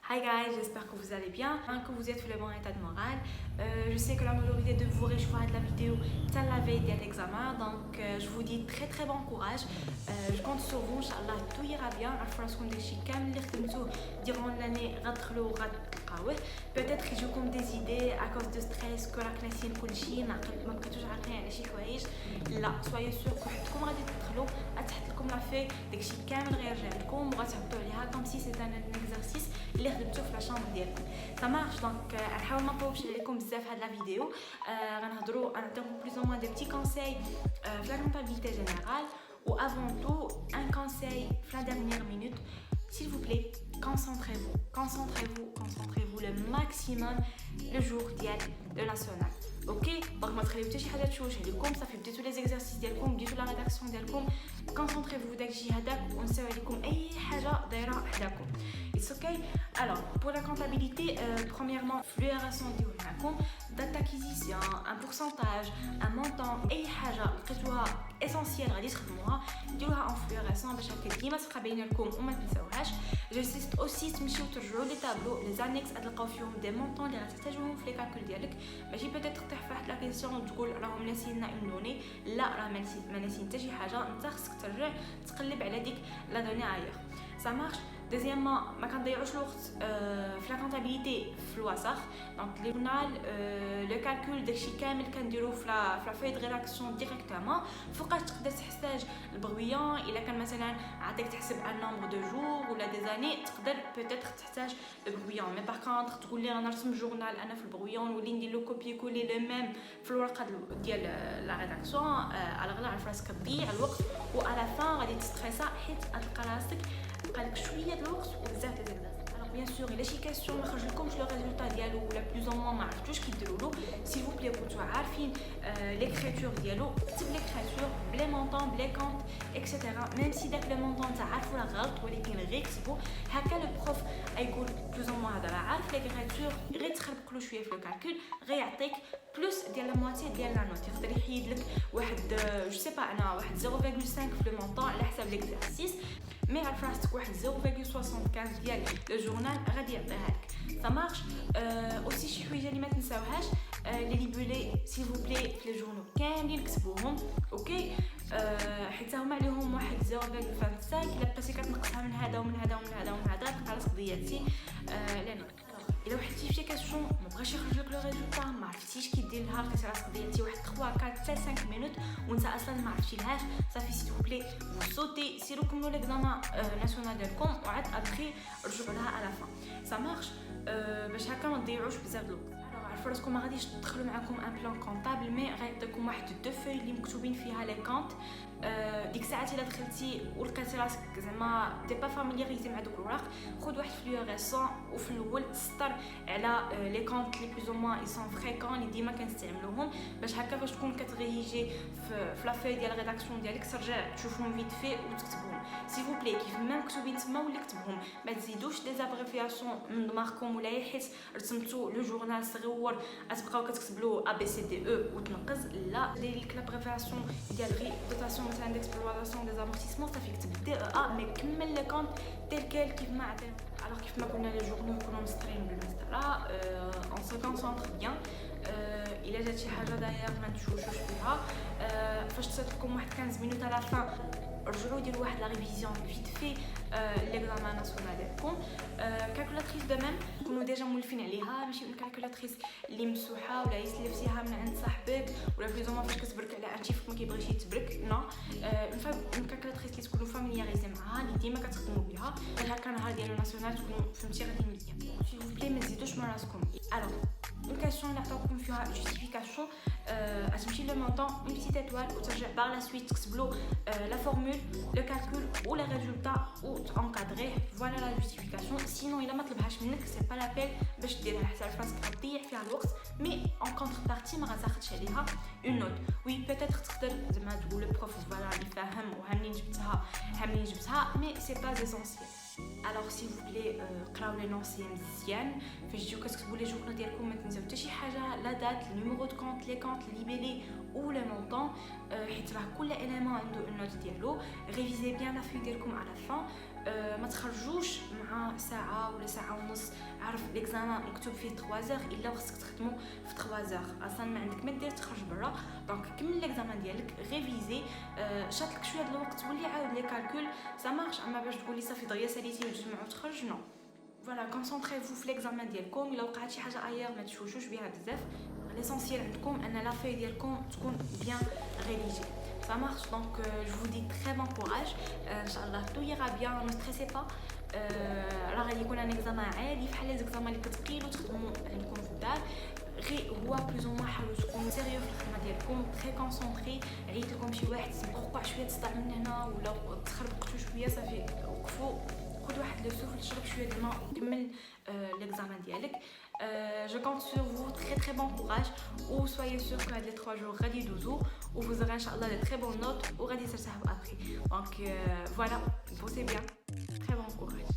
Hi guys, j'espère que vous allez bien, que vous êtes dans le bon état de morale. Je sais que la majorité de vous réjouit de la vidéo c'est la veille de l'examen, donc je vous dis très bon courage. Je compte sur vous, Inch'Allah, tout ira bien. عارفة des chicane اللي خدمتو durant l'année غتدخلوا وغتلقاوه. Peut-être يجوكم des idées à cause de stress que راك ناسيين كلشي ما بقيتوش عارفين على شي حوايج. لا soyez sûr que حدكم غادي تدخلوا غتحط لكم لافي داكشي كامل غيرجع لكم وغتهبطوا عليها comme si c'était un exercice اللي خدمتو في لا شامبر ديالكم. Ça marche donc نحاول ما نطولش عليكم بزاف هاد لا فيديو. غنهضروا نعطيكم plus ou moins des petits conseils في la comptabilité générale. Ou avant tout, un conseil, la dernière minute, s'il vous plaît, concentrez-vous le maximum le jour de national. Ok? Donc, ما تخليو حتى شي حاجه تشوش عليكم صافي بديتو لي زيكزارسيس ديالكم بديتو لا ريداكسيون ديالكم concentrez-vous داكشي هذاك ونساو عليكم اي حاجه دايره حداكم. It's okay. Alors, pour la comptabilité, premièrement, fluorescence ديالكم, date d'acquisition, un pourcentage, un montant, اي حاجه لقيتوها essentielle غادي تخدموها ديروها en fluorescent باش هكا ديما تبقى باينه لكم وما تنساوهاش. جيسيست اوسي تمشيو ترجعوا لي طابلو لي زانيكس غتلقاو فيهم دي مونطون اللي غتحتاجوهم في لي كالكول ديالك. ماشي بيتيت تطيح في واحد لا كيسيون تقول راهم ناسينا اون دوني، لا راه ما ناسين حتى شي حاجه، انت خصك ترجع تقلب على ديك لا دوني ايغ. Ça marche. Deuxièmement, ما كنضيعوش الوقت في لا كونتابيليتي في الوسخ. دونك لي جورنال لو كالكول داكشي كامل كنديرو في لا فاي دو ريداكسيون ديريكتومون. فوقاش تقدر تحتاج البرويون الا كان مثلا عطيك تحسب ان نومبر دو جور ولا دي زاني تقدر بيتيت تحتاج البرويون. مي باغ كونطخ تقول لي انا نرسم جورنال انا في البرويون ولي ندير لو كوبي كولي لو ميم في الورقه ديال لا ريداكسيون على غلا عارف راسك تضيع الوقت وعلى فان غادي تستريسا حيت غتلقى راسك بقالك شويه د الوقت وبزاف د زيكزارسيس. Alors bien sûr, il y a des questions ما خرجلكمش لو ريزولطا ديالو ولا بلوز او موان ما عرفتوش كيديروا له. s'il vous plaît كنتو عارفين ليكريتور ديالو كتب ليكريتور بلي مونطون بلي كونط اكسيتيرا. ميم سي داك لو مونطون تاع عارفو راه غلط ولكن غير كتبو هكا لو بروف غيقول بلوز او موان هذا راه عارف ليكريتور غير تخربق له شويه في لو كالكول غيعطيك بلوس ديال لا موتي ديال لا نوت. يقدر يحيد لك واحد جو سي با انا واحد 0.5 في لو مونطون على حساب ليكزارسيس. مي عارف راسك واحد 0.75 ديال لو جورنال غادي يعطيها لك. Ça marche. aussi شي حوايج اللي ما تنساوهاش لي ليبولي سيل فو بلاي في لي جورنال كاملين كتبوهم اوكي. حيت هما عليهم واحد 0.25 الا بقيتي كتنقصها من هذا ومن هذا ومن هذا ومن هذا تلقى راسك ضيعتي لان الا وحدتي في شي كاسيون ما بغاش يخرج لك لو ريزولطا ما عرفتيش كي دير لها لقيتي راسك ضيعتي واحد 3 4 حتى 5 مينوت وانت اصلا ما عرفتي لهاش صافي سيل فو بلاي وصوتي سيرو كملوا ليكزامان ناسيونال ديالكم وعاد ابخي رجعوا لها على فان. Ça marche. باش هكا ما تضيعوش بزاف د الوقت. عارفه راسكم ما غاديش تدخلوا معكم ان بلان كونطابل مي غيعطيكم واحد دو فوي اللي مكتوبين فيها لي كونط. ديك الساعات الا دخلتي ولقيتي راسك زعما تي با فاميلياريزي مع دوك الوراق خذ واحد فلوريسون وفي الاول تسطر على لي كونط لي بلوز او موان اي سون فريكون اللي ديما كنستعملوهم باش هكا فاش تكون كتريجي في لا فوي ديال ريداكسيون ديالك ترجع تشوفهم فيت في وتكتبهم. سي فو بلاي كيف ما مكتوبين تما ولا كتبهم ما تزيدوش دي زابريفياسيون من دماغكم ولا حيت رسمتو لو جورنال صغيور تبقاو كتكتب له ا بي سي دي او وتنقز. لا دير لك لابريفياسيون ديال غير دوتاسيون مثلا ديكسبلواتاسيون دي زامورتيسمون صافي كتب دي ا مي كمل لي كونط تيل كيف ما عطينا. alors كيف ما قلنا لي جورنال يكونوا مسطرين بالمسطره اون سو كونسونطر بيان. الا جات شي حاجه داير ما تشوشوش فيها. فاش تصات لكم واحد 15 مينوت على فان رجعوا ديروا واحد لا ريفيزيون فيت في ليكزامان ناسيونال ديالكم. كالكولاتريس دو ميم كونوا ديجا مولفين عليها ماشي اون كالكولاتريس اللي مسوحه ولا يسلفتيها من عند صاحبك ولا بليزوما فاش كتبرك على ان شيف ما كيبغيش يتبرك. نو اون كالكولاتريس اللي تكونوا فاميلياريزي معاها اللي ديما كتخدموا بها هكا نهار ديال ناسيونال تكونوا فهمتي غادي مزيان. سي فو بلاي ما تزيدوش من راسكم. alors une question اللي عطاوكم فيها justification غتمشي لو مونطون اون بيتيت ايطوال وترجع باغ لا سويت تكتبلو لا فورمول لو كالكول و لا ريزولطا و تانكادريه فوالا لا جوستيفيكاسيون. سينون الا ما طلبهاش منك سي با لابيل باش ديرها حتى راسك غتضيع فيها الوقت مي اون كونتر بارتي ما غتاخدش عليها اون نوت. وي بيتيت تقدر زعما تقول البروف فوالا راني فاهم وهاني جبتها مي سي با اسونسيال. alors s'il vous plaît قراو لي نونسي مزيان فاش تجيو كتكتبوا لي جورنال ديالكم ما تنساو حتى شي حاجه لا دات النيميرو دو كونط لي كونط ليبيلي ou le montant حيت راه كل اليمون عنده النوت ديالو. ريفيزي بيان لا في ديالكم على فان. ما تخرجوش مع ساعه ولا ساعه ونص. عارف ليكزامان مكتوب فيه 3 زور الا خصك تخدمو في 3 زور اصلا ما عندك ما دير تخرج برا. دونك كمل ليكزامان ديالك ريفيزي، شات لك شويه د الوقت ولي عاود لي كالكول سا مارش. اما باش تقولي صافي دغيا ساليتي الجمع وتخرج نو. فوالا كونسونطريفو في ليكزامان ديالكم. الا وقعت شي حاجه ايير ما تشوشوش بها بزاف. ليسونسيال عندكم ان لا في ديالكم تكون بيان ريديجي. Ça marche, donc je vous dis très bon courage. Inch'Allah, tout ira bien, ne stressez pas. راه غادي يكون ان اكزامان عادي بحال لي زيكزامان اللي كتبقيو تخدموا عندكم في الدار. غير هو بلوز او موان حاولوا تكونوا سيريو في الخدمه ديالكم، تري كونسونطري. عيط لكم شي واحد سمعوا وقع شويه تصدع من هنا ولا تخربقتوا شويه صافي وقفوا، خذ واحد لو سوفل، شرب شويه الماء وكمل l'examen ديالك. Je compte sur vous, très bon courage ou soyez sûr que les 3 jours غادي يدوزوا و vous aurez inchallah de très bonnes notes و غادي ترتاحوا après. Donc voilà, bossez bien, très bon courage.